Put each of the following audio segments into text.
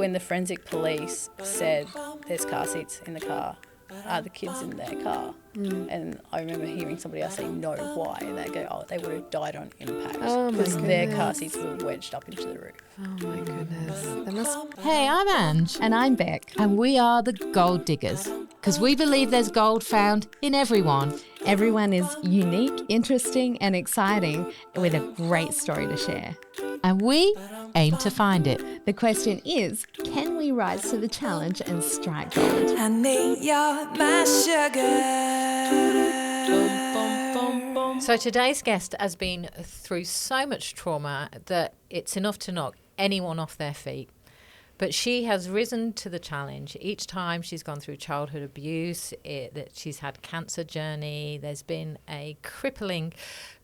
when the forensic police said there's car seats in the car, the kids in their car, and I remember hearing somebody else say, no, why? And they go, oh, they would have died on impact because their car seats were wedged up into the roof. Oh my goodness. Hey, I'm Ange. And I'm Beck. And we are the Gold Diggers, because we believe there's gold found in everyone. Everyone is unique, interesting and exciting with a great story to share. And we aim to find it. The question is, can we rise to the challenge and strike gold? Honey, you're my sugar. So today's guest has been through so much trauma that it's enough to knock anyone off their feet. But she has risen to the challenge. Each time she's gone through childhood abuse, that she's had cancer journey, there's been a crippling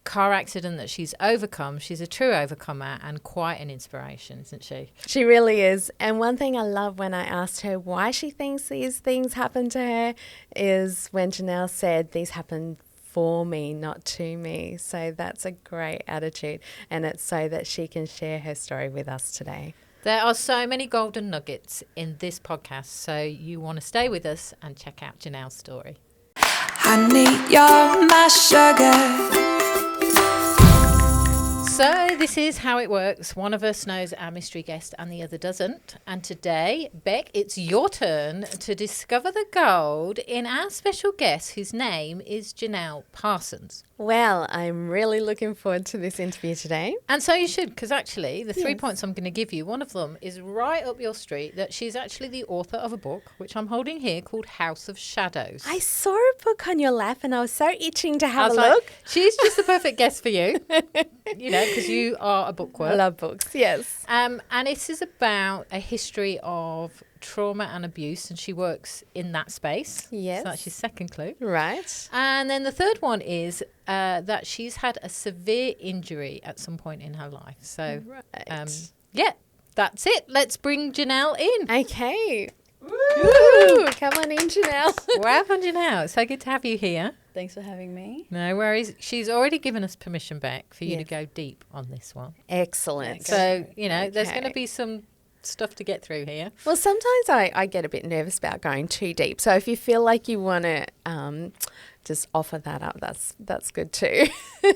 car accident that she's overcome. She's a true overcomer and quite an inspiration, isn't she? She really is. And one thing I love when I asked her why she thinks these things happen to her is when Janelle said, these happen for me, not to me. So that's a great attitude. And it's so that she can share her story with us today. There are so many golden nuggets in this podcast, so you want to stay with us and check out Janelle's story. Honey, you're my sugar. So this is how it works. One of us knows our mystery guest and the other doesn't. And today, Beck, it's your turn to discover the gold in our special guest, whose name is Janelle Parsons. Well, I'm really looking forward to this interview today. And so you should, because actually the 3 points I'm going to give you, one of them is right up your street, that she's actually the author of a book, which I'm holding here, called House of Shadows. I saw a book on your lap and I was so itching to have a like, look. She's just the perfect guest for you, you know, because you are a bookworm. I love books, yes. And this is about a history of trauma and abuse, and she works in that space. Yes. So that's your second clue. Right. And then the third one is that she's had a severe injury at some point in her life. So, yeah, that's it. Let's bring Janelle in. Okay. Woo! Come on in, Janelle. Welcome, Janelle. It's so good to have you here. Thanks for having me. No worries. She's already given us permission back for you to go deep on this one. Excellent. So, you know, there's going to be some stuff to get through here. Well, sometimes I get a bit nervous about going too deep. So if you feel like you want to just offer that up, that's good too.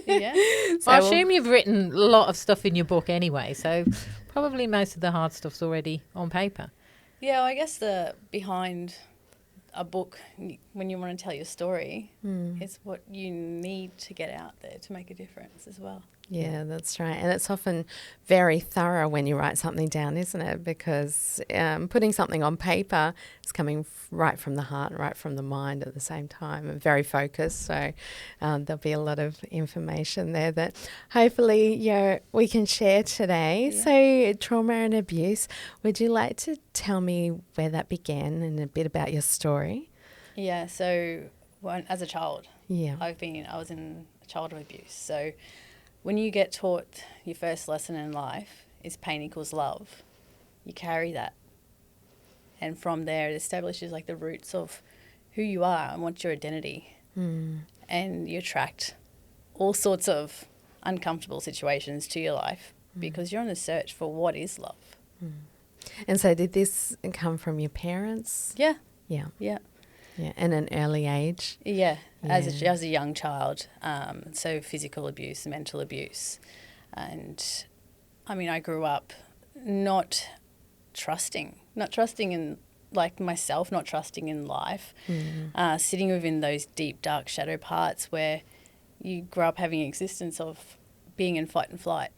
Yeah. So I assume you've written a lot of stuff in your book anyway, so probably most of the hard stuff's already on paper. Yeah, I guess the behind a book, when you want to tell your story, is what you need to get out there to make a difference as well. Yeah, that's right. And it's often very thorough when you write something down, isn't it? Because putting something on paper is coming right from the heart, right from the mind at the same time, and very focused. So there'll be a lot of information there that hopefully we can share today. Yeah. So trauma and abuse, would you like to tell me where that began and a bit about your story? Yeah, so as a child, I was in childhood abuse. So when you get taught your first lesson in life is pain equals love, you carry that. And from there, it establishes like the roots of who you are and what's your identity. And you attract all sorts of uncomfortable situations to your life because you're on the search for what is love. And so did this come from your parents? Yeah. Yeah. Yeah. Yeah, and an early age. Yeah, as a young child. So physical abuse, mental abuse. And I mean, I grew up not trusting in like myself, not trusting in life, sitting within those deep, dark shadow parts where you grow up having an existence of being in fight and flight.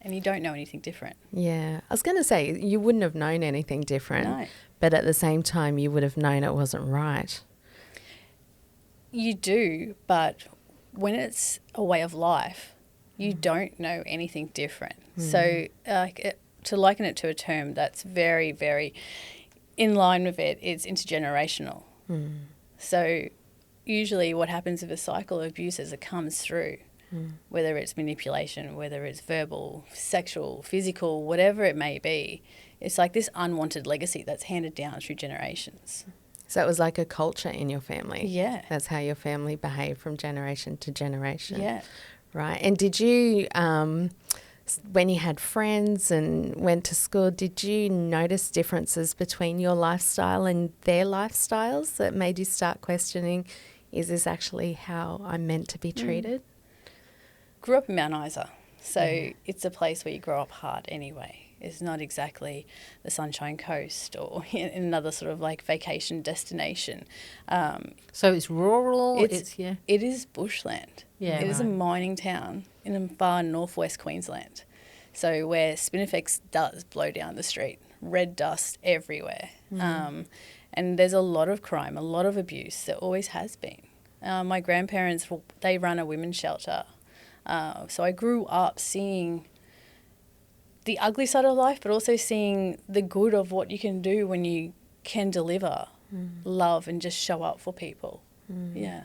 And you don't know anything different. Yeah. I was going to say, you wouldn't have known anything different. No. But at the same time, you would have known it wasn't right. You do, but when it's a way of life, you don't know anything different. So to liken it to a term that's very, very in line with it, it's intergenerational. So usually what happens with a cycle of abuse as it comes through, whether it's manipulation, whether it's verbal, sexual, physical, whatever it may be, it's like this unwanted legacy that's handed down through generations. So it was like a culture in your family. Yeah. That's how your family behaved from generation to generation. Yeah. Right. And did you when you had friends and went to school, did you notice differences between your lifestyle and their lifestyles that made you start questioning, is this actually how I'm meant to be treated? Grew up in Mount Isa, so it's a place where you grow up hard anyway. It's not exactly the Sunshine Coast or in another sort of like vacation destination. So it's rural. It is bushland. Yeah, it is a right. mining town in a far northwest Queensland. So where Spinifex does blow down the street, red dust everywhere. And there's a lot of crime, a lot of abuse. There always has been. My grandparents, they run a women's shelter. So I grew up seeing the ugly side of life, but also seeing the good of what you can do when you can deliver love and just show up for people. Yeah.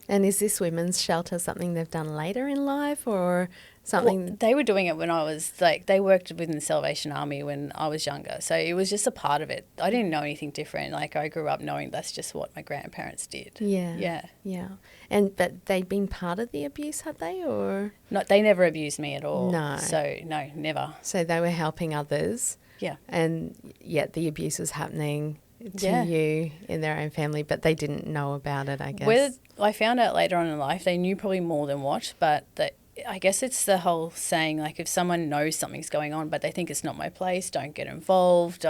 And is this women's shelter something they've done later in life or something? Well, they were doing it when I was like, they worked within the Salvation Army when I was younger. So it was just a part of it. I didn't know anything different. Like I grew up knowing that's just what my grandparents did. Yeah. Yeah. Yeah. But they'd been part of the abuse, had they? Or Not, they never abused me at all. No. So no, never. so they were helping others, Yeah. and yet the abuse was happening to Yeah. you in their own family, but they didn't know about it, I guess. Whether I found out later on in life, they knew probably more than what, but I guess it's the whole saying, like if someone knows something's going on, but they think it's not my place, don't get involved,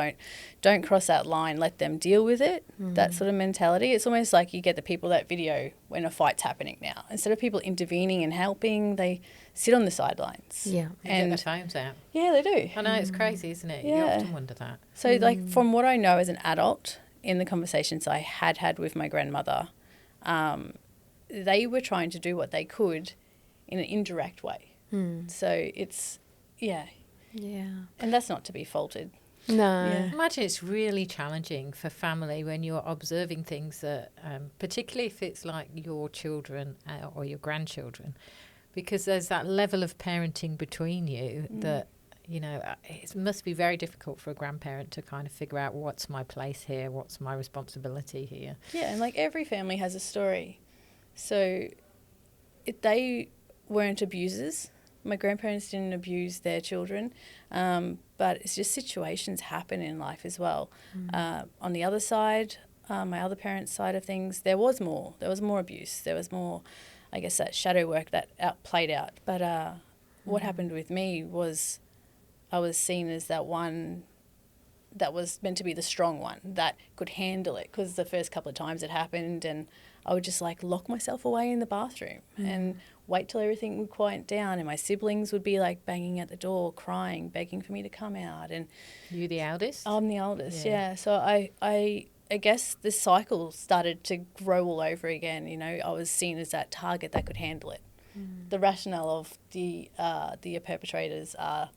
don't cross that line, let them deal with it, that sort of mentality. It's almost like you get the people that video when a fight's happening now. Instead of people intervening and helping, they sit on the sidelines. Yeah. And get their phones out. Yeah, they do. I know, it's crazy, isn't it? You Yeah. often wonder that. So, like, from what I know as an adult, in the conversations I had with my grandmother, they were trying to do what they could in an indirect way. So it's, yeah, and that's not to be faulted. No. Yeah. Imagine it's really challenging for family when you're observing things that, particularly if it's like your children or your grandchildren, because there's that level of parenting between you that, you know, it must be very difficult for a grandparent to kind of figure out what's my place here, what's my responsibility here. Yeah, and like every family has a story. So they weren't abusers. My grandparents didn't abuse their children, but it's just situations happen in life as well. On the other side, my other parents' side of things, there was more abuse. There was more, I guess, that shadow work that played out. But what happened with me was I was seen as that one that was meant to be the strong one that could handle it, because the first couple of times it happened and I would just like lock myself away in the bathroom and wait till everything would quiet down, and my siblings would be like banging at the door, crying, begging for me to come out. And You the eldest? I'm the eldest, yeah. So I guess the cycle started to grow all over again. You know, I was seen as that target that could handle it. The rationale of the perpetrators are,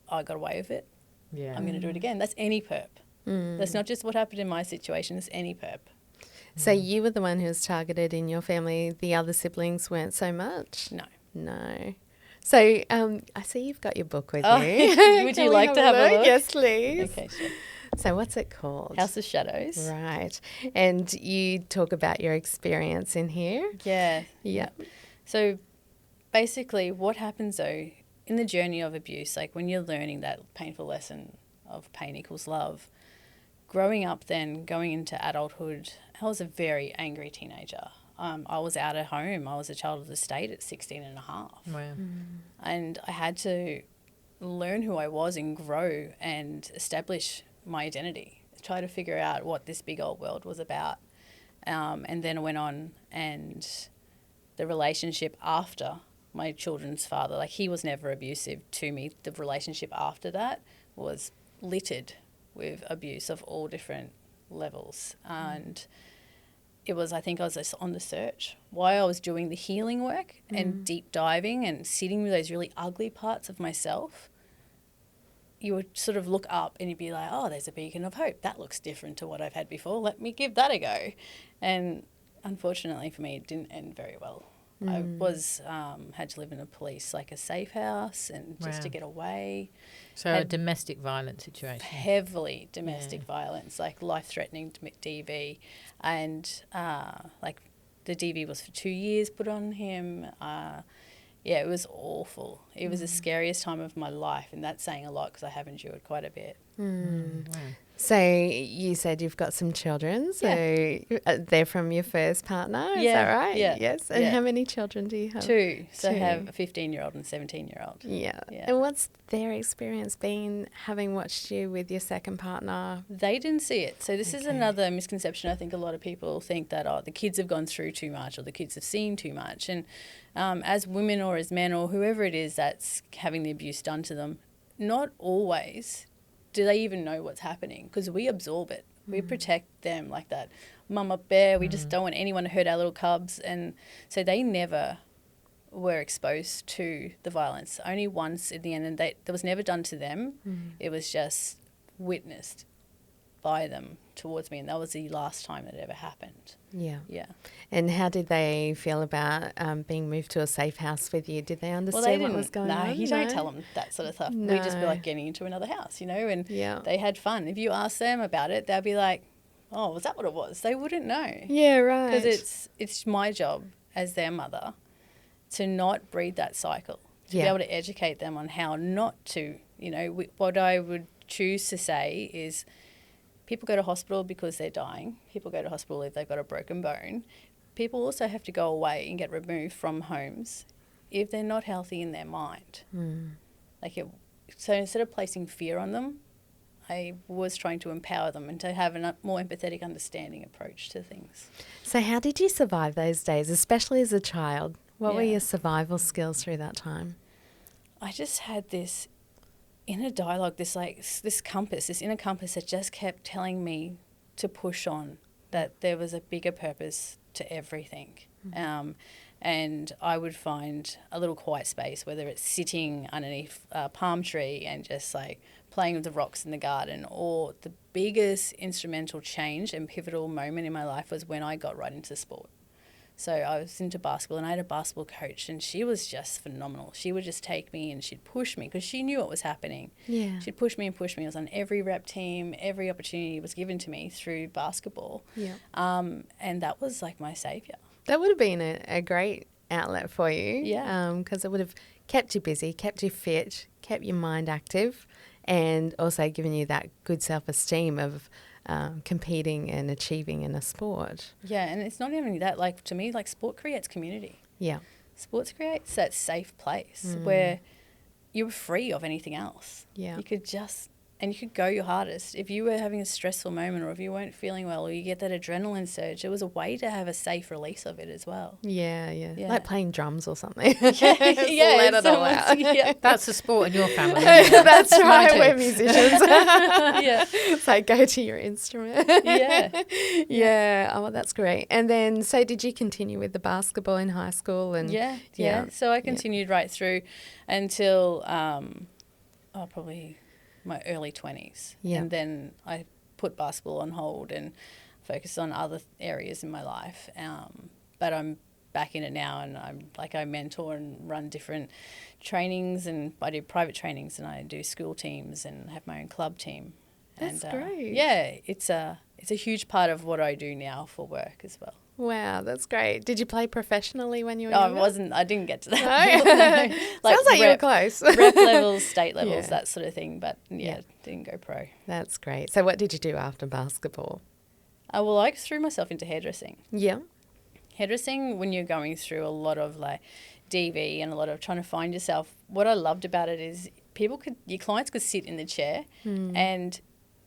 I got away with it, Yeah. I'm going to do it again. That's any perp. That's not just what happened in my situation, it's any perp. So you were the one who was targeted in your family. The other siblings weren't so much? No. No. So I see you've got your book with Oh, you. would Can you we like to have a look? Yes, please. Okay, sure. So what's it called? House of Shadows. Right. And you talk about your experience in here. Yeah. Yeah. So basically what happens though in the journey of abuse, like when you're learning that painful lesson of pain equals love, growing up then, going into adulthood, I was a very angry teenager. I was out at home. I was a child of the state at 16 and a half. Wow. And I had to learn who I was and grow and establish my identity, try to figure out what this big old world was about. And then I went on, and the relationship after my children's father, like he was never abusive to me. The relationship after that was littered with abuse of all different levels. And it was, I think I was just on the search. While I was doing the healing work and deep diving and sitting with those really ugly parts of myself, you would sort of look up and you'd be like, oh, there's a beacon of hope. That looks different to what I've had before. Let me give that a go. And unfortunately for me, it didn't end very well. I was had to live in a safe house, and just to Wow. get away. So a domestic violence situation. Heavily domestic violence, like life-threatening DV. And like the DV was for 2 years put on him. Yeah, it was awful. It was the scariest time of my life, and that's saying a lot because I have endured quite a bit. So you said you've got some children. So they're from your first partner, is that right? Yeah. Yes. And yeah. how many children do you have? 2. So I Two. have a 15-year-old and a 17-year-old. Yeah. Yeah. And what's their experience been having watched you with your second partner? They didn't see it. So this is another misconception. I think a lot of people think that, the kids have gone through too much or the kids have seen too much. And as women or as men or whoever it is that's having the abuse done to them, not always do they even know what's happening because we absorb it. We protect them like that mama bear. We just don't want anyone to hurt our little cubs. And so they never were exposed to the violence. Only once in the end, and that was never done to them. It was just witnessed by them towards me, and that was the last time it ever happened. Yeah. Yeah. And how did they feel about being moved to a safe house with you? Did they understand what was going on? No, you don't tell them that sort of stuff. No. We just be like getting into another house, and Yeah. they had fun. If you ask them about it, they'll be like, oh, was that what it was? They wouldn't know. Yeah, right. Because it's my job as their mother to not breed that cycle, to be able to educate them on how not to, what I would choose to say is people go to hospital because they're dying. People go to hospital if they've got a broken bone. People also have to go away and get removed from homes if they're not healthy in their mind. So instead of placing fear on them, I was trying to empower them and to have a more empathetic, understanding approach to things. So how did you survive those days, especially as a child? What were Yeah. your survival skills through that time? I just had this inner dialogue, this inner compass that just kept telling me to push on, that there was a bigger purpose to everything. And I would find a little quiet space, whether it's sitting underneath a palm tree and just like playing with the rocks in the garden, or the biggest instrumental change and pivotal moment in my life was when I got right into sport. So I was into basketball, and I had a basketball coach, and she was just phenomenal. She would just take me and she'd push me because she knew what was happening. Yeah. She'd push me and push me. I was on every rep team. Every opportunity was given to me through basketball. Yeah. And that was like my saviour. That would have been a great outlet for you. Yeah. Because it would have kept you busy, kept you fit, kept your mind active, and also given you that good self-esteem of competing and achieving in a sport. Yeah, and it's not even that. Like, to me, like, sport creates community. Yeah. Sports creates that safe place where you're free of anything else. Yeah. You could go your hardest. If you were having a stressful moment, or if you weren't feeling well, or you get that adrenaline surge, it was a way to have a safe release of it as well. Yeah. Yeah. Like playing drums or something. Let it all out. Yeah. That's a sport in your family. Isn't it? That's right, Mine we're too. musicians. Yeah. It's like, go to your instrument. Yeah. Yeah. Oh, well, that's great. And then, so did you continue with the basketball in high school? And Yeah. So I continued right through until probably my early 20s. Yeah. And then I put basketball on hold and focused on other areas in my life. But I'm back in it now, and I mentor and run different trainings, and I do private trainings, and I do school teams and have my own club team. That's and, great. Yeah, it's a huge part of what I do now for work as well. Wow, that's great. Did you play professionally when you were I younger? I didn't get to that. No? Sounds like you were close. rep levels, state levels, Yeah. that sort of thing. But didn't go pro. That's great. So what did you do after basketball? Well, I threw myself into hairdressing. Yeah. Hairdressing, when you're going through a lot of like DV and a lot of trying to find yourself, what I loved about it is your clients could sit in the chair and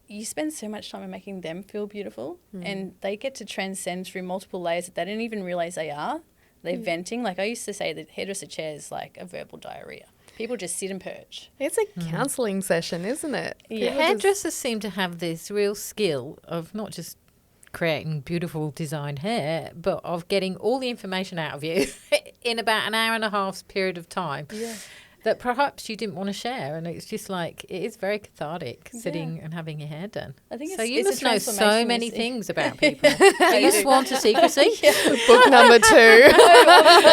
you spend so much time in making them feel beautiful, and they get to transcend through multiple layers that they didn't even realize they are. They're venting. Like I used to say that hairdresser chair is like a verbal diarrhea. People just sit and purge. It's a counselling session, isn't it? Yeah. People just- Hairdressers seem to have this real skill of not just creating beautiful designed hair, but of getting all the information out of you in about an hour and a half's period of time. Yeah. That perhaps you didn't want to share, and it's just like it is very cathartic sitting and having your hair done. I think so. it's- You it's a must know so transformation, many you see. things about people. Are you sworn to secrecy? Book number 2.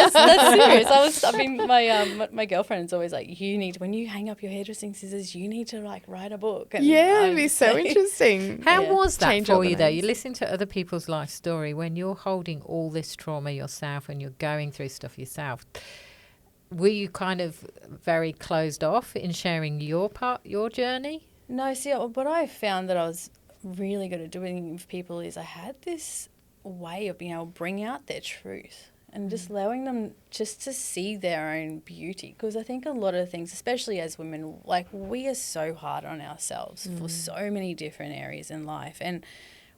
That's serious. My girlfriend's always like, when you hang up your hairdressing scissors, you need to like write a book. And Yeah, I'm it'd be just so like- interesting. How Yeah. was that Change all for the you, though? You names. listen to other people's life story when you're holding all this trauma yourself and you're going through stuff yourself. were you kind of very closed off in sharing your journey? No, see, what I found that I was really good at doing with people is I had this way of being able to bring out their truth and just allowing them just to see their own beauty. Because I think a lot of things, especially as women, like we are so hard on ourselves for so many different areas in life. And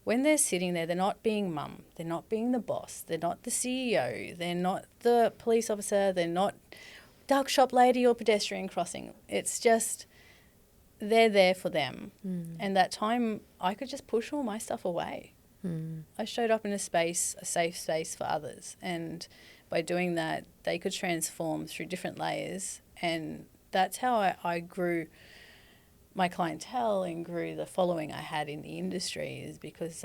when they're sitting there, they're not being mum, they're not being the boss, they're not the CEO, they're not the police officer, they're not dark shop lady or pedestrian crossing. It's just they're there for them. And that time I could just push all my stuff away. I showed up in a space, a safe space for others. And by doing that, they could transform through different layers. And that's how I grew my clientele and grew the following I had in the industry, is because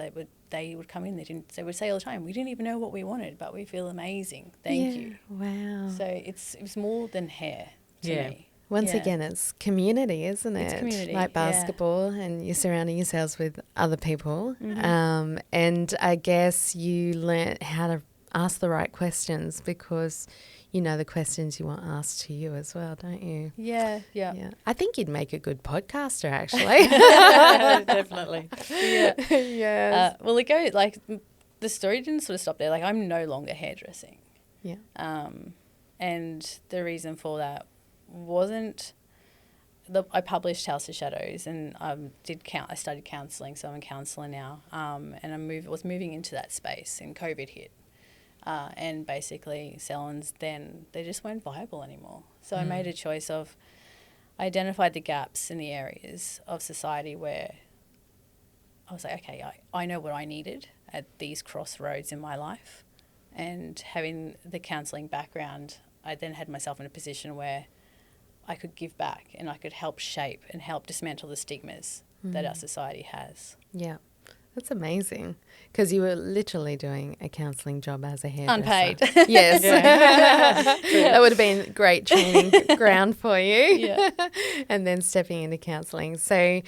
they would come in, they would say all the time, we didn't even know what we wanted, but we feel amazing. Thank you. Wow. So it was more than hair to me. Once again, it's community, isn't it? It's community, like basketball, and you're surrounding yourselves with other people. And I guess you learnt how to ask the right questions, because you know the questions you want asked to you as well, don't you? Yeah. I think you'd make a good podcaster, actually. Definitely. Yeah. Yes. Well, it goes like the story didn't sort of stop there. Like I'm no longer hairdressing. Yeah. And the reason for that wasn't I published House of Shadows, and I studied counselling, so I'm a counsellor now. And I was moving into that space, and COVID hit. And basically salons then, they just weren't viable anymore. So I made a choice of, I identified the gaps in the areas of society where I was like, okay, I know what I needed at these crossroads in my life. And having the counselling background, I then had myself in a position where I could give back and I could help shape and help dismantle the stigmas that our society has. Yeah. That's amazing, because you were literally doing a counselling job as a hairdresser. Unpaid. Yes. That would have been great training ground for you. Yeah. And then stepping into counselling. So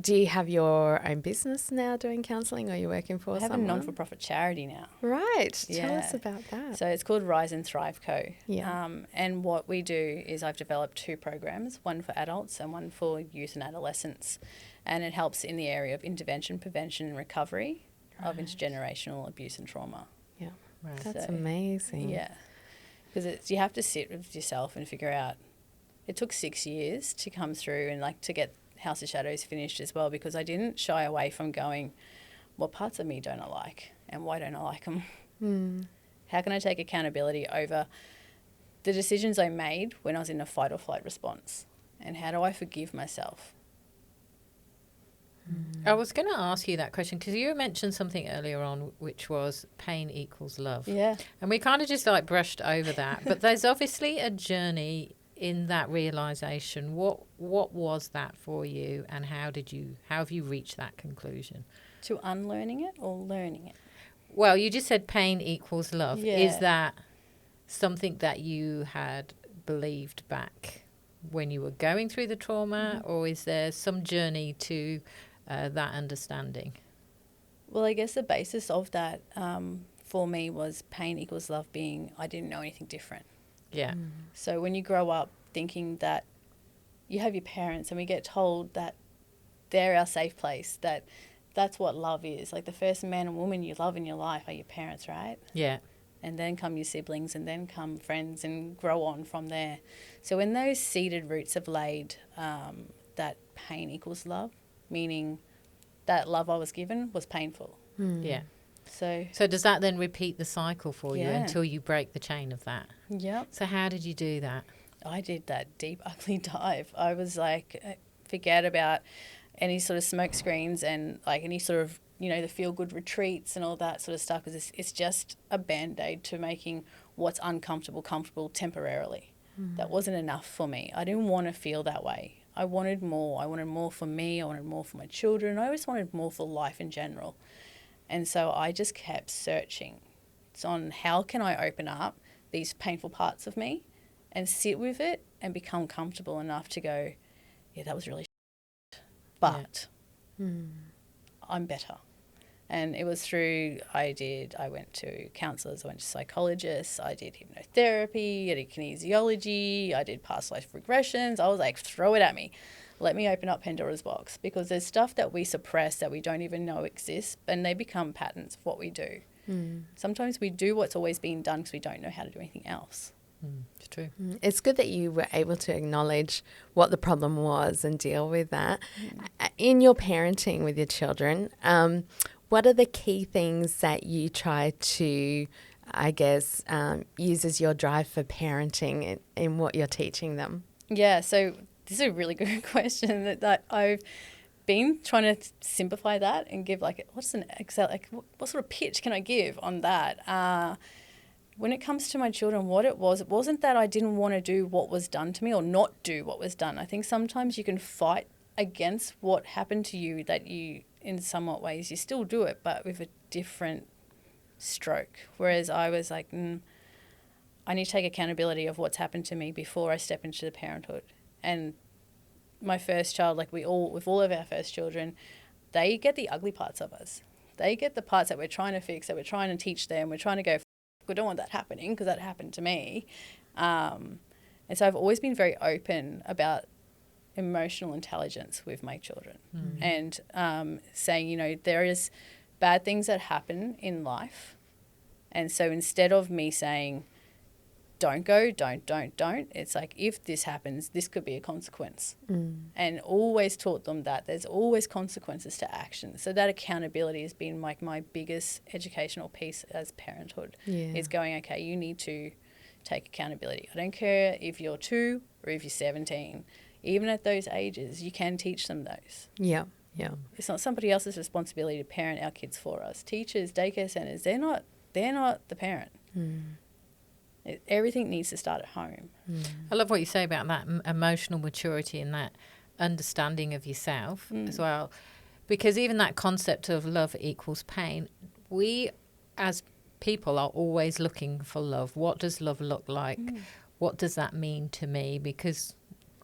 do you have your own business now doing counselling, or are you working for I have someone? a non-for-profit charity now. Right. Tell Yeah. us about that. So it's called Rise and Thrive Co. Yeah. And what we do is I've developed 2 programs, one for adults and one for youth and adolescents. And it helps in the area of intervention, prevention and recovery of intergenerational abuse and trauma. Yeah. Right. That's So, amazing. Yeah. Because you have to sit with yourself and figure out. It took 6 years to come through and like to get House of Shadows finished as well, because I didn't shy away from going, what parts of me don't I like and why don't I like them? How can I take accountability over the decisions I made when I was in a fight or flight response, and how do I forgive myself? I was going to ask you that question because you mentioned something earlier on, which was pain equals love. Yeah. And we kind of just like brushed over that. But there's obviously a journey in that realization. What was that for you, and how have you reached that conclusion? To unlearning it or learning it? Well, you just said pain equals love. Yeah. Is that something that you had believed back when you were going through the trauma, or is there some journey to that understanding? Well, I guess the basis of that for me was pain equals love, being I didn't know anything different. Yeah. So when you grow up thinking that you have your parents and we get told that they're our safe place, that's what love is. Like the first man and woman you love in your life are your parents, right? Yeah. And then come your siblings, and then come friends, and grow on from there. So when those seeded roots have laid, that pain equals love, meaning that love I was given was painful. Yeah. So does that then repeat the cycle for you Yeah. until you break the chain of that? yep. So how did you do that? I did that deep, ugly dive. I was like, forget about any sort of smoke screens and like any sort of, the feel-good retreats and all that sort of stuff, because it's just a Band-Aid to making what's uncomfortable comfortable temporarily. That wasn't enough for me. I didn't want to feel that way. I wanted more. I wanted more for me. I wanted more for my children. I always wanted more for life in general. And so I just kept searching on how can I open up these painful parts of me and sit with it and become comfortable enough to go, yeah, that was really but I'm better. And it was through, I went to counsellors, I went to psychologists, I did hypnotherapy, I did kinesiology, I did past life regressions. I was like, throw it at me. Let me open up Pandora's box, because there's stuff that we suppress that we don't even know exists, and they become patterns of what we do. Sometimes we do what's always been done because we don't know how to do anything else. It's true. It's good that you were able to acknowledge what the problem was and deal with that. In your parenting with your children, what are the key things that you try to, I guess, use as your drive for parenting in what you're teaching them? Yeah, so this is a really good question that I've been trying to simplify that and give what sort of pitch can I give on that? When it comes to my children, what it wasn't that I didn't want to do what was done to me or not do what was done. I think sometimes you can fight against what happened to you, that you, in somewhat ways, you still do it, but with a different stroke. Whereas I was like, I need to take accountability of what's happened to me before I step into the parenthood. And my first child, with all of our first children, they get the ugly parts of us. They get the parts that we're trying to fix, that we're trying to teach them. We're trying to go, we don't want that happening because that happened to me. And so I've always been very open about emotional intelligence with my children and saying, there is bad things that happen in life. And so instead of me saying, don't go, don't, it's like, if this happens, this could be a consequence. And always taught them that there's always consequences to action. So that accountability has been my biggest educational piece as parenthood, is going, okay, you need to take accountability. I don't care if you're 2 or if you're 17. Even at those ages, you can teach them those. Yeah. It's not somebody else's responsibility to parent our kids for us. Teachers, daycare centres, they're not the parent. Everything needs to start at home. I love what you say about that emotional maturity and that understanding of yourself as well. Because even that concept of love equals pain, we as people are always looking for love. What does love look like? What does that mean to me? Because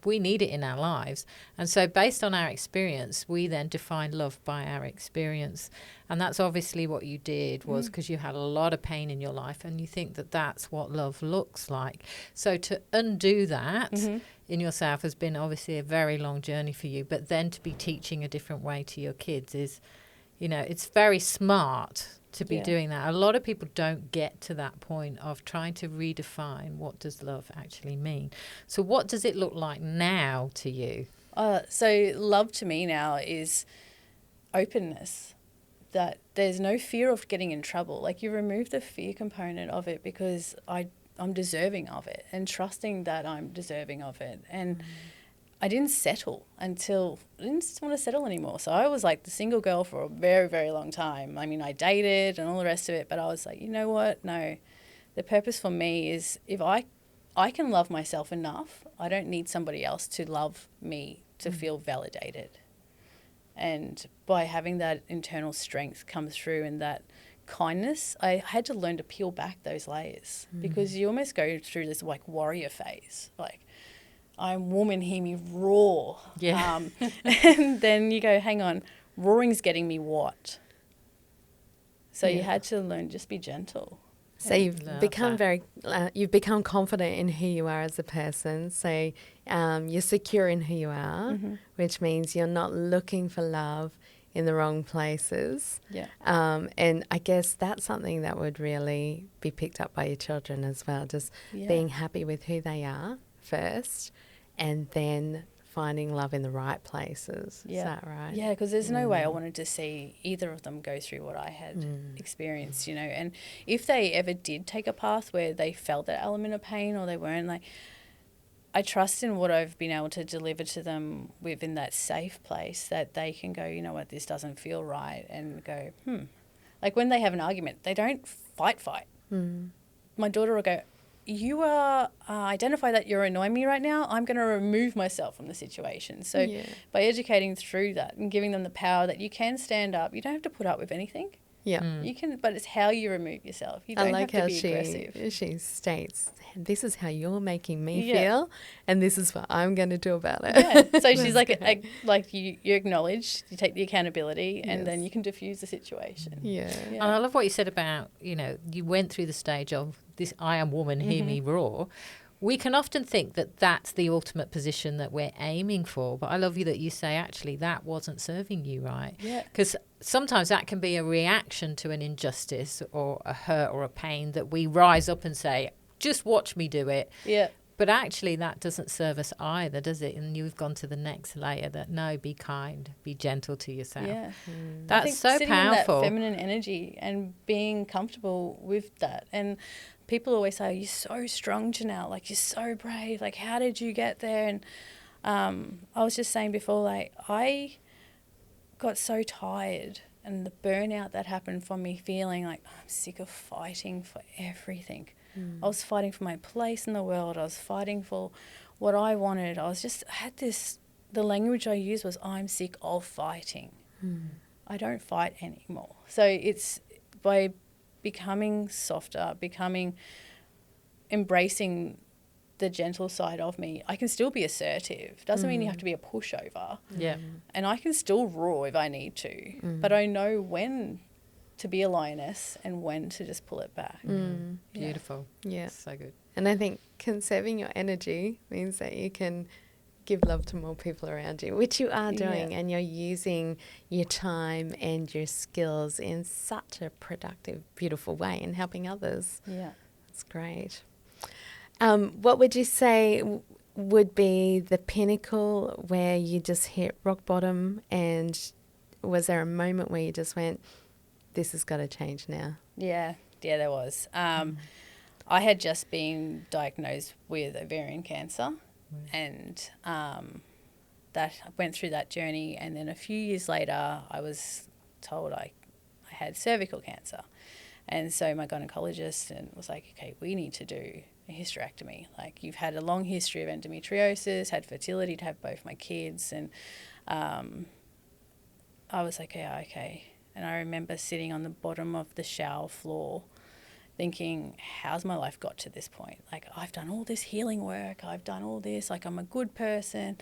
we need it in our lives. And so based on our experience, we then define love by our experience. And that's obviously what you did, was because you had a lot of pain in your life and you think that that's what love looks like. So to undo that in yourself has been obviously a very long journey for you. But then to be teaching a different way to your kids is, it's very smart to be doing that. A lot of people don't get to that point of trying to redefine what does love actually mean. So what does it look like now to you? So love to me now is openness, that there's no fear of getting in trouble. You remove the fear component of it because I'm deserving of it, and trusting that I'm deserving of it. And I didn't settle until I didn't want to settle anymore. So I was the single girl for a very, very long time. I mean, I dated and all the rest of it, but I was like, you know what? No, the purpose for me is if I can love myself enough, I don't need somebody else to love me to feel validated. And by having that internal strength come through and that kindness, I had to learn to peel back those layers because you almost go through this warrior phase, I'm woman, hear me roar. Yeah. Um, And then you go, hang on, roaring's getting me what? So you had to learn, just be gentle. So you've become you've become confident in who you are as a person. So you're secure in who you are, which means you're not looking for love in the wrong places. Yeah. And I guess that's something that would really be picked up by your children as well, just being happy with who they are first and then finding love in the right places. Yeah. Is that right? Yeah, because there's no way I wanted to see either of them go through what I had experienced, and if they ever did take a path where they felt that element of pain or they weren't, I trust in what I've been able to deliver to them within that safe place, that they can go, you know what, this doesn't feel right, and go, when they have an argument, they don't fight. My daughter will go, you are identify that you're annoying me right now, I'm going to remove myself from the situation. So by educating through that and giving them the power that you can stand up, you don't have to put up with anything. Yeah. You can, but it's how you remove yourself. You I don't like have how to be aggressive. she states, this is how you're making me Yeah. feel, and this is what I'm going to do about it. Yeah. So she's That's like, great. like you acknowledge, you take the accountability, and then Yes. you can diffuse the situation. Yeah. And I love what you said about, you went through the stage of this I am woman, hear me roar. We can often think that that's the ultimate position that we're aiming for. But I love you that you say, actually, that wasn't serving you right. Yeah. Because sometimes that can be a reaction to an injustice or a hurt or a pain that we rise up and say, just watch me do it. Yeah. But actually, that doesn't serve us either, does it? And you've gone to the next layer that, no, be kind, be gentle to yourself. Yeah. I That's think so sitting powerful. in that feminine energy and being comfortable with that. And people always say, you're so strong, Janelle. Like, you're so brave. Like, how did you get there? And I was just saying before, like, I got so tired, and the burnout that happened from me feeling like I'm sick of fighting for everything. I was fighting for my place in the world. I was fighting for what I wanted. I had this, the language I used was, I'm sick of fighting. I don't fight anymore. So it's by becoming softer, embracing the gentle side of me, I can still be assertive. Doesn't mean you have to be a pushover. Yeah. And I can still roar if I need to. But I know when to be a lioness and when to just pull it back. Yeah. Beautiful. Yeah. So good. And I think conserving your energy means that you can give love to more people around you, which you are doing, and you're using your time and your skills in such a productive, beautiful way and helping others. Yeah. That's great. What would you say would be the pinnacle where you just hit rock bottom, and was there a moment where you just went, this has got to change now? Yeah, there was. I had just been diagnosed with ovarian cancer, and that I went through that journey, and then a few years later I was told I had cervical cancer. And so my gynecologist was like, okay, we need to do a hysterectomy. Like, you've had a long history of endometriosis, had fertility to have both my kids. And I was like, yeah, okay. And I remember sitting on the bottom of the shower floor thinking, how's my life got to this point? Like, I've done all this healing work. I've done all this. Like, I'm a good person.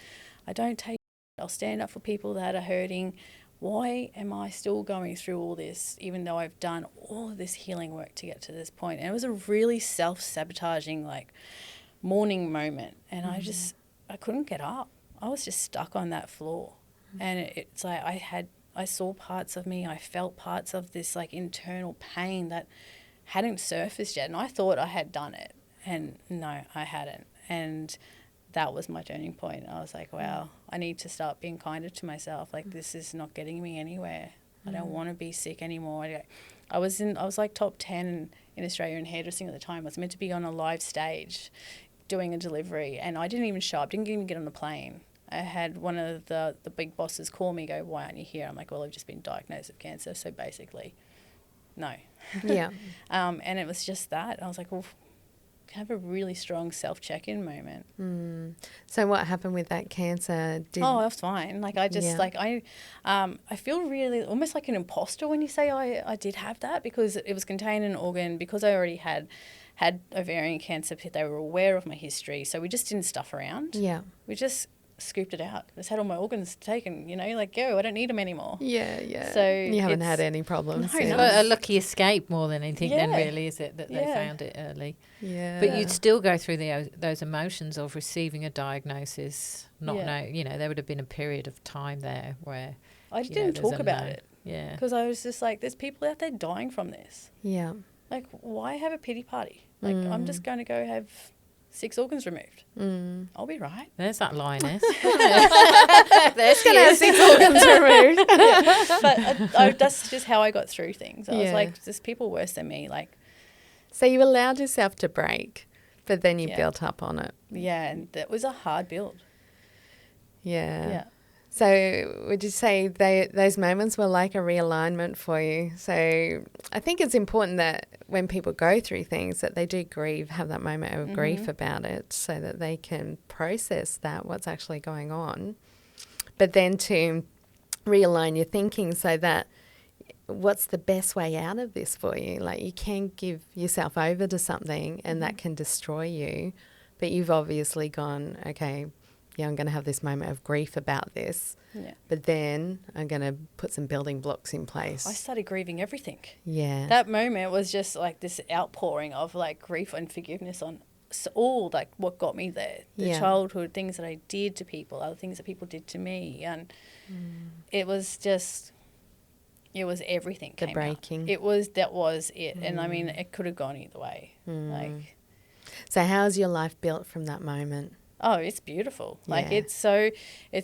I don't take it. I'll stand up for people that are hurting. Why am I still going through all this, even though I've done all of this healing work to get to this point? And it was a really self-sabotaging, like, morning moment. And I couldn't get up. I was just stuck on that floor. And it's like I saw parts of me. I felt parts of this, like, internal pain that hadn't surfaced yet. And I thought I had done it. And no, I hadn't. And that was my turning point. I was like, wow, I need to start being kinder to myself. Like, this is not getting me anywhere. I don't want to be sick anymore. I was like top 10 in Australia in hairdressing at the time. I was meant to be on a live stage doing a delivery, and I didn't even show up, didn't even get on the plane. I had one of the big bosses call me, go, why aren't you here? I'm like, well, I've just been diagnosed with cancer, so basically, no. Yeah. And it was just that. I was like, well, have a really strong self-check-in moment. So what happened with that cancer? I was fine. Like, I just, I feel really almost like an imposter when you say I did have that, because it was contained in an organ, because I already had ovarian cancer. They were aware of my history, so we just didn't stuff around. Yeah. We just scooped it out. Just had all my organs taken, like, go, I don't need them anymore. Yeah. So you haven't had any problems. No, since. no. A lucky escape more than anything then, Yeah. really, is it, that they found it early? Yeah. But you'd still go through those emotions of receiving a diagnosis, not know, there would have been a period of time there where I just didn't talk about it. Yeah. Because I was just like, there's people out there dying from this. Yeah. Like, why have a pity party? Like, I'm just going to go have 6 organs removed. I'll be right. There's that lioness. There's going to have 6 organs removed. But that's just how I got through things. I was like, there's people worse than me. Like, So you allowed yourself to break, but then you built up on it. yeah, and that was a hard build. Yeah. So would you say those moments were like a realignment for you? So I think it's important that when people go through things that they do grieve, have that moment of grief about it, so that they can process that, what's actually going on. But then to realign your thinking so that what's the best way out of this for you? Like, you can give yourself over to something and that can destroy you, but you've obviously gone, okay, yeah, I'm going to have this moment of grief about this, but then I'm going to put some building blocks in place. I started grieving everything. Yeah. That moment was just like this outpouring of like grief and forgiveness on all like what got me there. The childhood things that I did to people, other things that people did to me, and it was just, it was everything. The came breaking. out. That was it, and I mean it could have gone either way. Like, so how's your life built from that moment? oh, it's beautiful. Like it's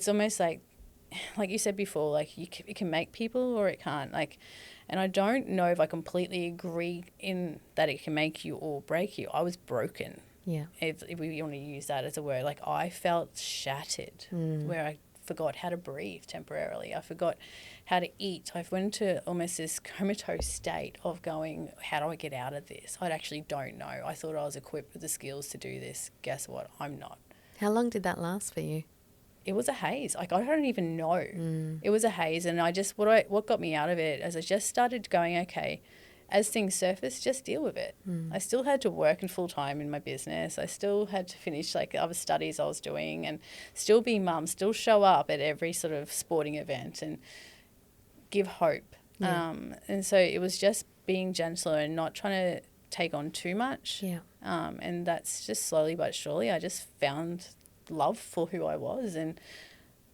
almost like you said before, like it can make people or it can't. Like, and I don't know if I completely agree in that it can make you or break you. I was broken. Yeah. If we want to use that as a word, like I felt shattered, where I forgot how to breathe temporarily. I forgot how to eat. I went into almost this comatose state of going, how do I get out of this? I actually don't know. I thought I was equipped with the skills to do this. Guess what? I'm not. How long did that last for you? It was a haze. Like, I don't even know. It was a haze. And I just, what got me out of it is I just started going, okay, as things surface, just deal with it. I still had to work in full time in my business. I still had to finish like other studies I was doing and still be mum, still show up at every sort of sporting event and give hope. And so it was just being gentler and not trying to take on too much. Yeah. And that's just slowly but surely I just found love for who I was and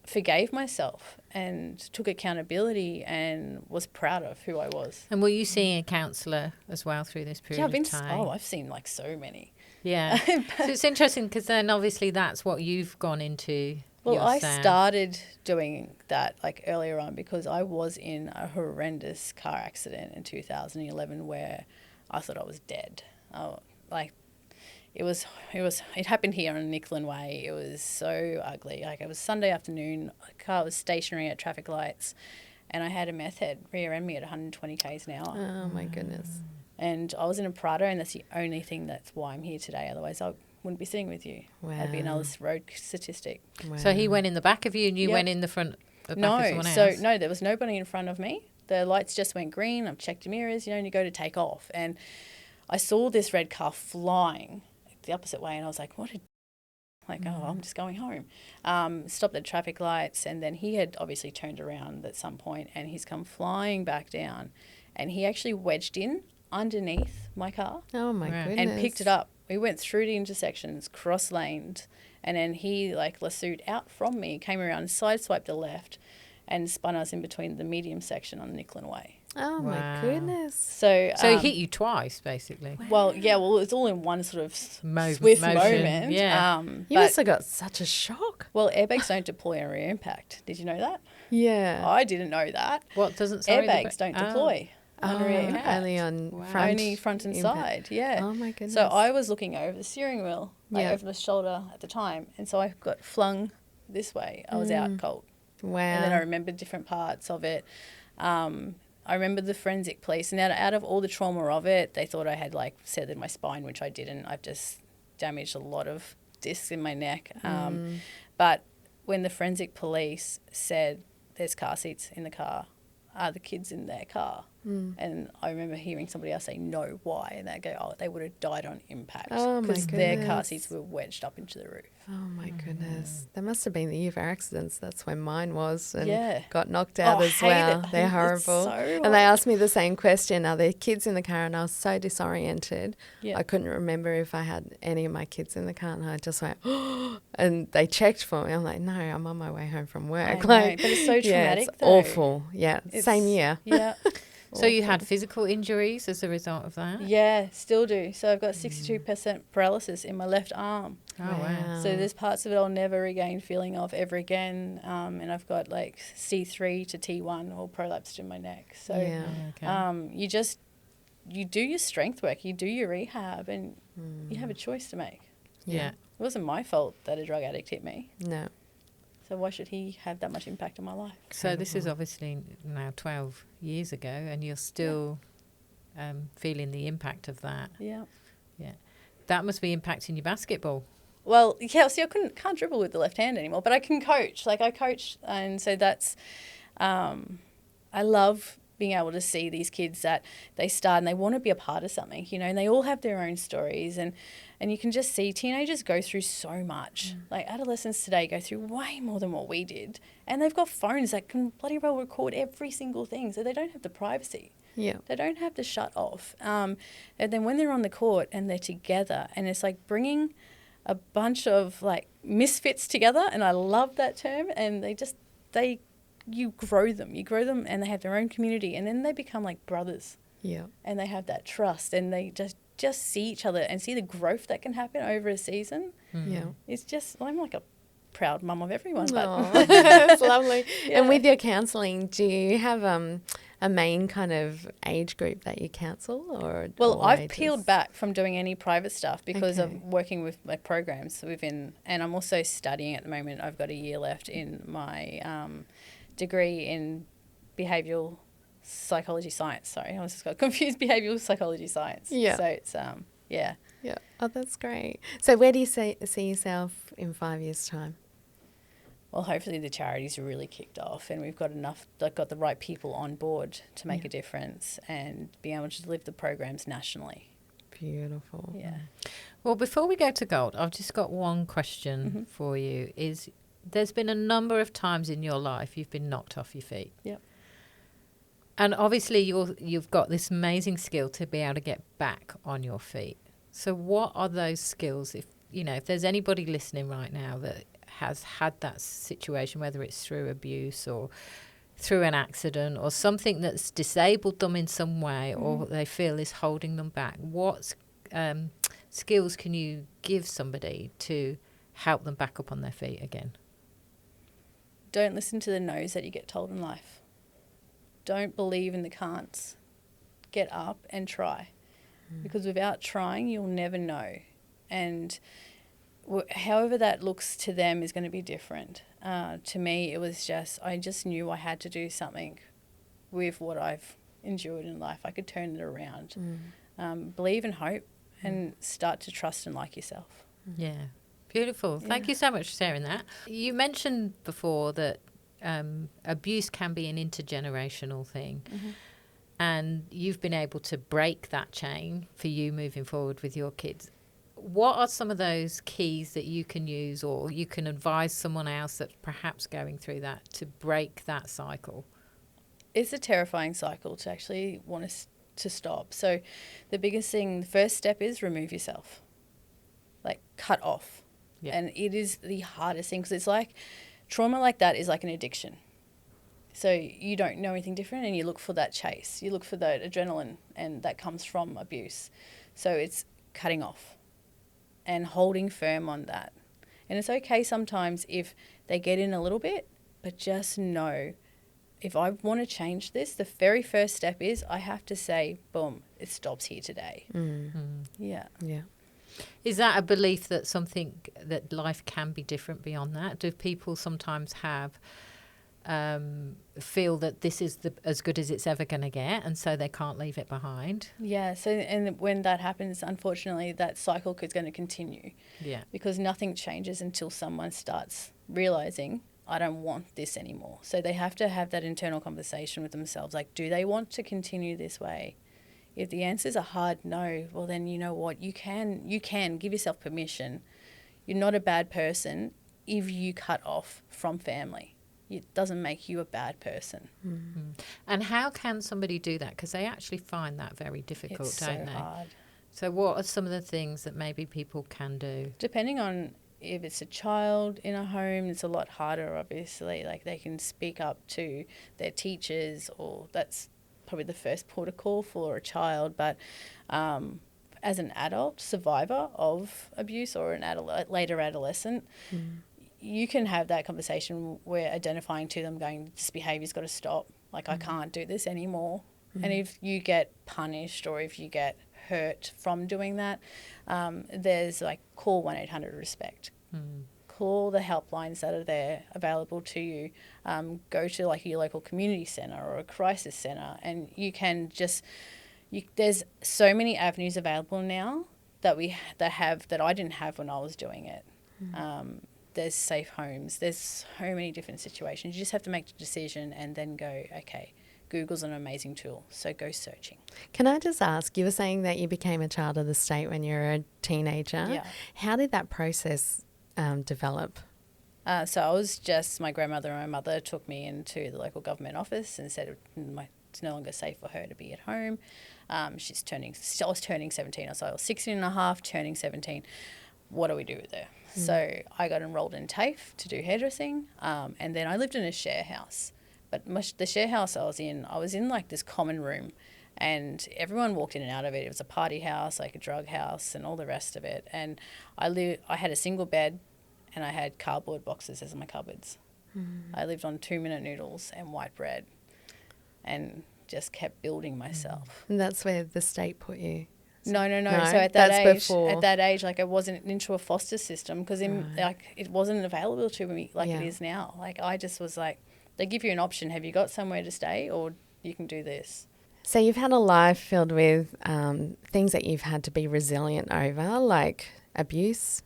forgave myself and took accountability and was proud of who I was. And were you seeing a counsellor as well through this period of time? I've seen like so many. Yeah. So it's interesting because then obviously that's what you've gone into. Well, yourself. I started doing that like earlier on because I was in a horrendous car accident in 2011 where I thought I was dead. It happened here on Nicklin Way. It was so ugly. Like, it was Sunday afternoon. The car was stationary at traffic lights, and I had a meth head rear-end me at 120 k's an hour. Oh, my goodness. And I was in a Prado, and that's the only thing that's why I'm here today. Otherwise, I wouldn't be sitting with you. Wow. I'd be another road statistic. Wow. So he went in the back of you and you went in the front of someone else? No, there was nobody in front of me. The lights just went green. I've checked the mirrors, and you go to take off. And I saw this red car flying the opposite way, and I was like, I'm just going home. Stopped at traffic lights, and then he had obviously turned around at some point, and he's come flying back down, and he actually wedged in underneath my car. Oh, my goodness. And picked it up. We went through the intersections, cross-laned, and then he lassoed out from me, came around, sideswiped the left, and spun us in between the medium section on Nicklin Way. Oh, my goodness. So he hit you twice, basically. Well, it's all in one sort of swift motion. moment. Yeah. You must have got such a shock. Well, airbags don't deploy on rear impact. Did you know that? Yeah. I didn't know that. What doesn't? Airbags don't deploy on rear impact. Only on front. Only front and impact. side, yeah. Oh, my goodness. So I was looking over the steering wheel, over the shoulder at the time, and so I got flung this way. I was out cold. Wow. And then I remembered different parts of it. I remember the forensic police, and out of all the trauma of it, they thought I had severed my spine, which I didn't. I've just damaged a lot of discs in my neck. But when the forensic police said there's car seats in the car, are the kids in their car? And I remember hearing somebody else say, no, why? And they go, they would have died on impact because their car seats were wedged up into the roof. Oh, my goodness. That must have been the year for accidents. That's when mine was and Yeah. got knocked out as well. it. They're It's horrible. so And they asked me the same question, are there kids in the car? And I was so disoriented. Yeah. I couldn't remember if I had any of my kids in the car. And I just went, and they checked for me. I'm like, no, I'm on my way home from work. I know, but it's so traumatic, it's though. awful. Yeah, same year. Yeah. So you had physical injuries as a result of that? Yeah, still do. So I've got 62% paralysis in my left arm. Oh, wow. So there's parts of it I'll never regain feeling of ever again. And I've got C3 to T1 all prolapsed in my neck. So you do your strength work, you do your rehab, and you have a choice to make. Yeah. It wasn't my fault that a drug addict hit me. No. So why should he have that much impact on my life? So this is obviously now 12 years ago, and you're still feeling the impact of that. Yeah. Yeah. That must be impacting your basketball. Well, yeah, see, I can't dribble with the left hand anymore, but I can coach. I coach, and so that's, I love being able to see these kids that they start and they want to be a part of something, you know, and they all have their own stories, and you can just see teenagers go through so much. Like adolescents today go through way more than what we did, and they've got phones that can bloody well record every single thing, so they don't have the privacy. Yeah. They don't have to shut off. And then when they're on the court and they're together, and it's like bringing a bunch of like misfits together, and I love that term, and you grow them and they have their own community, and then they become like brothers. Yeah. And they have that trust, and they just see each other and see the growth that can happen over a season. Yeah. It's just, I'm like a proud mum of everyone. Aw, But that's lovely. Yeah. And with your counselling, do you have a main kind of age group that you counsel, or well, all I've ages? peeled back from doing any private stuff because Okay. of working with my programs within, and I'm also studying at the moment. I've got a year left in my degree in behavioural psychology science. Sorry, I was just got confused. Behavioural psychology science. Yeah. So it's yeah. Yeah. Oh, that's great. So where do you see yourself in 5 years' time? Well, hopefully the charity's really kicked off, and we've got got the right people on board to make a difference and be able to deliver the programs nationally. Beautiful. Yeah. Well, before we go to gold, I've just got one question for you. There's been a number of times in your life you've been knocked off your feet. Yep. And obviously you've got this amazing skill to be able to get back on your feet. So what are those skills? If there's anybody listening right now that has had that situation, whether it's through abuse or through an accident or something that's disabled them in some way, or they feel is holding them back, what skills can you give somebody to help them back up on their feet again? Don't listen to the no's that you get told in life. Don't believe in the can'ts. Get up and try. Because without trying, you'll never know. And however that looks to them is going to be different. To me, it was I just knew I had to do something with what I've endured in life. I could turn it around. Believe and hope, and start to trust and like yourself. Yeah. Beautiful. Thank you so much for sharing that. You mentioned before that abuse can be an intergenerational thing. And you've been able to break that chain for you moving forward with your kids. What are some of those keys that you can use, or you can advise someone else that's perhaps going through that, to break that cycle? It's a terrifying cycle to actually want to stop. So the biggest thing, the first step is remove yourself. Like cut off. Yeah. And it is the hardest thing, because it's like trauma like that is like an addiction. So you don't know anything different, and you look for that chase. You look for that adrenaline, and that comes from abuse. So it's cutting off and holding firm on that. And it's okay sometimes if they get in a little bit, but just know, if I want to change this, the very first step is I have to say, boom, it stops here today. Yeah. Yeah. Is that a belief that that life can be different beyond that? Do people sometimes feel that this is as good as it's ever going to get, and so they can't leave it behind? Yeah. So, and when that happens, unfortunately, that cycle is going to continue. Yeah. Because nothing changes until someone starts realizing, I don't want this anymore. So they have to have that internal conversation with themselves. Like, do they want to continue this way? If the answer is a hard no, well, then you know what? You can give yourself permission. You're not a bad person if you cut off from family. It doesn't make you a bad person. And how can somebody do that? Because they actually find that very difficult, It's don't so they? hard. So what are some of the things that maybe people can do? Depending on if it's a child in a home, it's a lot harder, obviously. Like, they can speak up to their teachers, or that's probably the first port of call for a child. But as an adult survivor of abuse, or an later adolescent, you can have that conversation where identifying to them, going, this behaviour's got to stop. Like, I can't do this anymore. And if you get punished, or if you get hurt from doing that, there's like, call 1-800-RESPECT. Call the helplines that are there available to you. Go to like your local community centre or a crisis centre, and you can just, there's so many avenues available now that I didn't have when I was doing it. There's safe homes. There's so many different situations. You just have to make the decision and then go, okay, Google's an amazing tool, so go searching. Can I just ask, you were saying that you became a child of the state when you were a teenager. Yeah. How did that process develop? So I was just, my grandmother and my mother took me into the local government office and said it's no longer safe for her to be at home. I was turning 17. So I was 16 and a half, turning 17. What do we do with her? So I got enrolled in TAFE to do hairdressing. And then I lived in a share house. But the share house I was in like this common room, and everyone walked in and out of it. It was a party house, like a drug house, and all the rest of it. And I had a single bed, and I had cardboard boxes as my cupboards. I lived on 2-minute noodles and white bread, and just kept building myself. And that's where the state put you. No. No, So at that's that age, like I wasn't into a foster system because like it wasn't available to me like it is now. Like I just was like, they give you an option. Have you got somewhere to stay, or you can do this? So you've had a life filled with things that you've had to be resilient over, like abuse,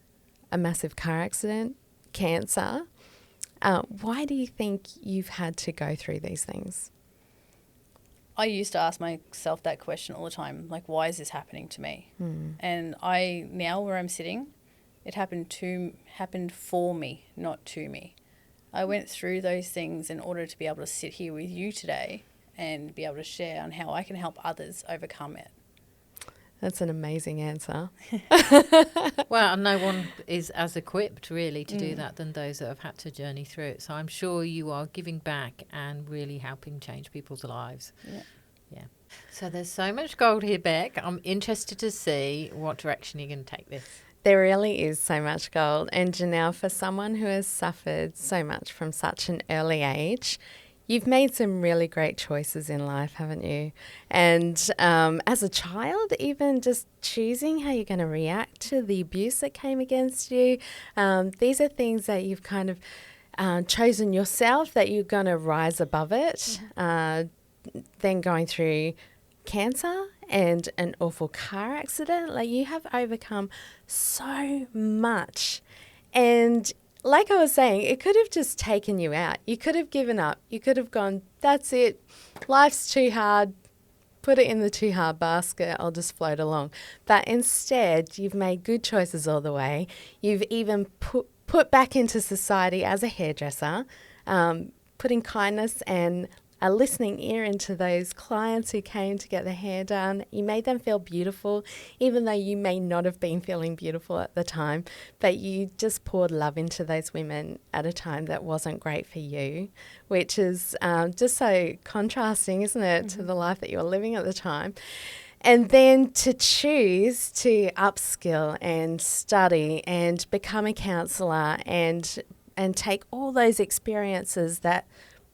a massive car accident, cancer. Why do you think you've had to go through these things? I used to ask myself that question all the time, like, why is this happening to me? And now where I'm sitting, it happened for me, not to me. I went through those things in order to be able to sit here with you today and be able to share on how I can help others overcome it. That's an amazing answer. Well, no one is as equipped really to do that than those that have had to journey through it. So I'm sure you are giving back and really helping change people's lives. Yeah. So there's so much gold here, Beck. I'm interested to see what direction you're going to take this. There really is so much gold. And Janelle, for someone who has suffered so much from such an early age, you've made some really great choices in life, haven't you? And as a child, even just choosing how you're going to react to the abuse that came against you, these are things that you've kind of chosen yourself, that you're going to rise above it. Then going through cancer and an awful car accident, like you have overcome so much. And like I was saying, it could have just taken you out. You could have given up. You could have gone, that's it, life's too hard, put it in the too hard basket, I'll just float along. But instead, you've made good choices all the way. You've even put back into society as a hairdresser, putting kindness and a listening ear into those clients who came to get their hair done. You made them feel beautiful, even though you may not have been feeling beautiful at the time, but you just poured love into those women at a time that wasn't great for you, which is just so contrasting, isn't it, to the life that you were living at the time. And then to choose to upskill and study and become a counsellor and take all those experiences that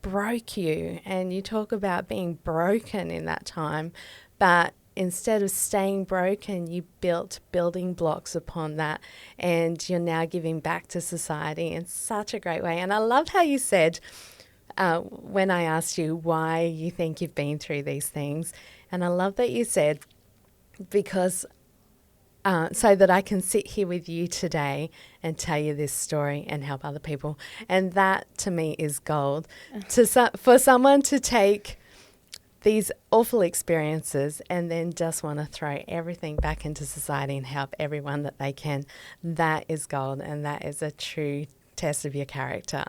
broke you, and you talk about being broken in that time, but instead of staying broken, you built building blocks upon that, and you're now giving back to society in such a great way. And I love how you said, when I asked you why you think you've been through these things, and I love that you said, because so that I can sit here with you today and tell you this story and help other people. And that, to me, is gold. For someone to take these awful experiences and then just want to throw everything back into society and help everyone that they can, that is gold, and that is a true test of your character.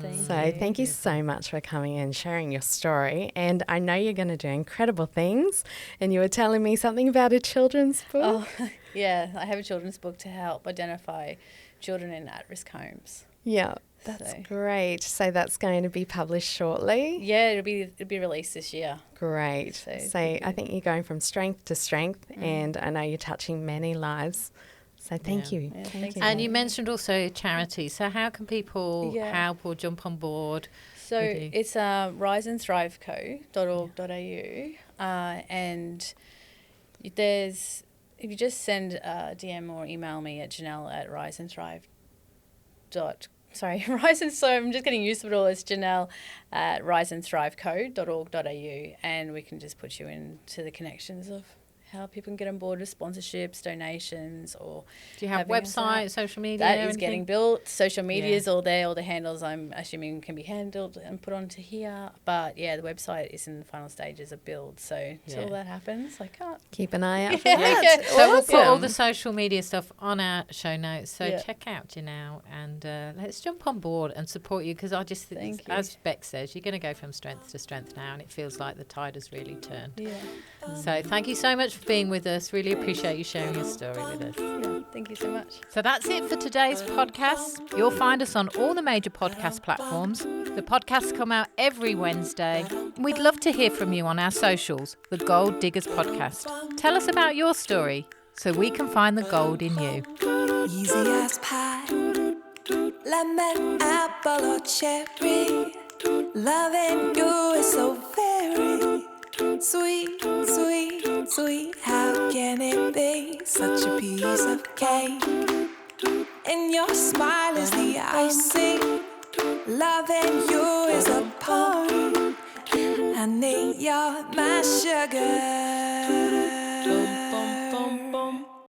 Thank you so much for coming and sharing your story. And I know you're going to do incredible things. And you were telling me something about a children's book. Oh, yeah, I have a children's book to help identify children in at-risk homes. Yeah, that's great. So that's going to be published shortly. Yeah, it'll be released this year. Great. So I think you're going from strength to strength, and I know you're touching many lives. So thank you. Yeah, thank you. And you mentioned also charity. So how can people help or jump on board? So it's riseandthriveco.org.au, and if you just send a DM or email me at Janelle at I'm just getting used to it all. It's Janelle at riseandthriveco.org.au, and we can just put you into the connections of how people can get on board with sponsorships, donations, or Do you have having us out. website, social media? That is anything? getting built. Social media is all there. All the handles, I'm assuming, can be handled and put onto here. But yeah, the website is in the final stages of build. So until that happens, I can't. Keep an eye out for Yeah. that. So we'll put all Awesome. the social media stuff on our show notes. So Yeah. check out Janelle and let's jump on board and support you, because I just think, Thank you. as Beck says, you're going to go from strength to strength now, and it feels like the tide has really turned. Yeah. So thank you so much for being with us. Really appreciate you sharing your story with us. Yeah. Thank you so much. So that's it for today's podcast. You'll find us on all the major podcast platforms. The podcasts come out every Wednesday. We'd love to hear from you on our socials, the Gold Diggers Podcast. Tell us about your story so we can find the gold in you. Easy as pie, lemon, apple, or cherry. Loving you is so very sweet, sweet, sweet. How can it be such a piece of cake? And your smile is the icing. Loving you is a party. Honey, you're my sugar.